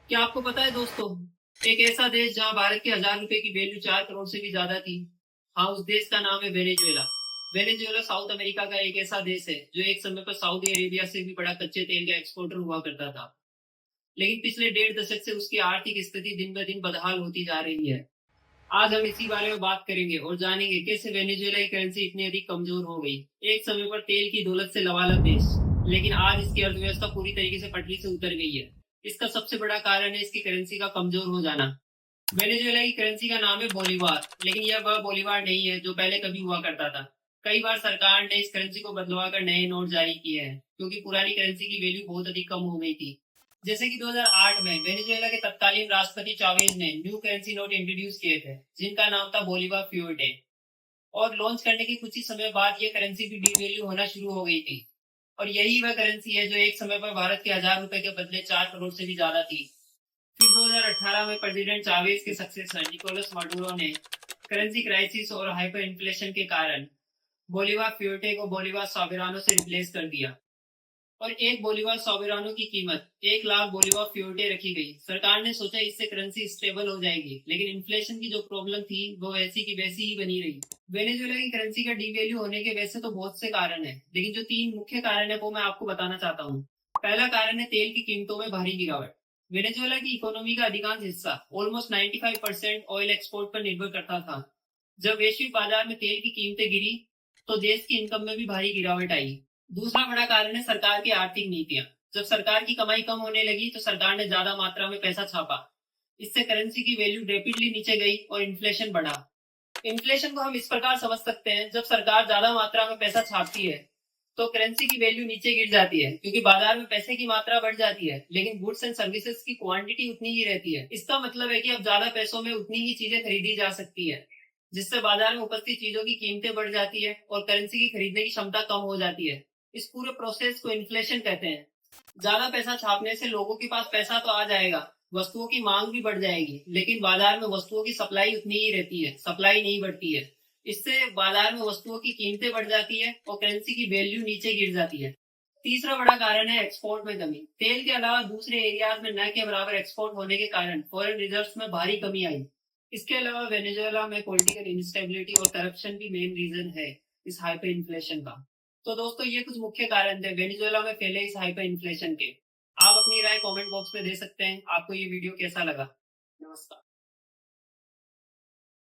क्या आपको पता है दोस्तों, एक ऐसा देश जहां भारत के 1,000 रुपए की वैल्यू 4 करोड़ से भी ज्यादा थी। हाँ, उस देश का नाम है वेनेजुएला। वेनेजुएला साउथ अमेरिका का एक ऐसा देश है जो एक समय पर सऊदी अरेबिया से भी बड़ा कच्चे तेल का एक्सपोर्टर हुआ करता था। लेकिन पिछले 1.5 दशक से उसकी आर्थिक स्थिति दिन ब दिन बदहाल होती जा रही है। आज हम इसी बारे में बात करेंगे और जानेंगे कैसे वेनेजुएला की करेंसी इतनी अधिक कमजोर हो गई। एक समय पर तेल की दौलत से लबालब देश, लेकिन आज इसकी अर्थव्यवस्था पूरी तरीके से पटरी से उतर गई है। इसका सबसे बड़ा कारण है इसकी करेंसी का कमजोर हो जाना। वेनेजुएला की करेंसी का नाम है बोलीवार, लेकिन यह वह बोलीवार नहीं है जो पहले कभी हुआ करता था। कई बार सरकार ने इस करेंसी को बदलवा कर नए नोट जारी किए हैं, क्योंकि पुरानी करेंसी की वैल्यू बहुत अधिक कम हो गई थी। जैसे कि 2008 में वेनेजुएला के तत्कालीन राष्ट्रपति चावेज ने न्यू करेंसी नोट इंट्रोड्यूस किए थे, जिनका नाम था बोलीवार फ्यूटे। और लॉन्च करने के कुछ ही समय बाद यह करेंसी भी डीवैल्यू होना शुरू हो गई थी। और यही वह करेंसी है जो एक समय पर भारत के 1,000 रुपए के बदले 4 करोड़ से भी ज्यादा थी। फिर 2018 में प्रेसिडेंट चावेज के सक्सेसर निकोलस माडुरो ने करेंसी क्राइसिस और हाइपर इन्फ्लेशन के कारण बोलीवार फ्यूटे को बोलीवार सोबेरानो से रिप्लेस कर दिया। और एक बोलीवार सोबेरानो की कीमत 1 लाख बोलीवार फ्यूटे रखी गई। सरकार ने सोचा इससे करेंसी स्टेबल हो जाएगी, लेकिन इन्फ्लेशन की जो प्रॉब्लम थी वो वैसी की वैसी ही बनी रही। वेनेजुएला की करेंसी का डीवैल्यू होने के वैसे तो बहुत से कारण है, लेकिन जो 3 मुख्य कारण है वो मैं आपको बताना चाहता हूँ। पहला कारण है तेल की कीमतों में भारी गिरावट। वेनेजुएला की इकोनॉमी का अधिकांश हिस्सा ऑलमोस्ट 95% ऑयल एक्सपोर्ट पर निर्भर करता था। जब वैश्विक बाजार में तेल की कीमतें गिरी तो देश की इनकम में भी भारी गिरावट आई। दूसरा बड़ा कारण है सरकार की आर्थिक नीतियां। जब सरकार की कमाई कम होने लगी तो सरकार ने ज्यादा मात्रा में पैसा छापा। इससे करेंसी की वैल्यू रैपिडली नीचे गई और इन्फ्लेशन बढ़ा। इन्फ्लेशन को हम इस प्रकार समझ सकते हैं, जब सरकार ज्यादा मात्रा में पैसा छापती है तो करेंसी की वैल्यू नीचे गिर जाती है, क्योंकि बाजार में पैसे की मात्रा बढ़ जाती है, लेकिन गुड्स एंड सर्विसेज की क्वांटिटी उतनी ही रहती है। इसका मतलब है कि अब ज्यादा पैसों में उतनी ही चीजें खरीदी जा सकती है, जिससे बाजार में उपस्थित चीजों की कीमतें बढ़ जाती है और करेंसी की खरीदने की क्षमता कम हो जाती है। इस पूरे प्रोसेस को इन्फ्लेशन कहते हैं। ज्यादा पैसा छापने से लोगों के पास पैसा तो आ जाएगा, वस्तुओं की मांग भी बढ़ जाएगी, लेकिन बाजार में वस्तुओं की सप्लाई उतनी ही रहती है, सप्लाई नहीं बढ़ती है। इससे बाजार में वस्तुओं की कीमतें बढ़ जाती है और करेंसी की वैल्यू नीचे गिर जाती है। तीसरा बड़ा कारण है एक्सपोर्ट में कमी। तेल के अलावा दूसरे एरियाज में न के बराबर एक्सपोर्ट होने के कारण फॉरेन रिजर्व्स में भारी कमी आई। इसके अलावा वेनेजुएला में पॉलिटिकल इंस्टेबिलिटी और करप्शन भी मेन रीजन है इस हाइपर इन्फ्लेशन का। तो दोस्तों, ये कुछ मुख्य कारण थे वेनेजुएला में फैले इस हाइपर इन्फ्लेशन के। आप अपनी राय कमेंट बॉक्स में दे सकते हैं। आपको ये वीडियो कैसा लगा? नमस्कार।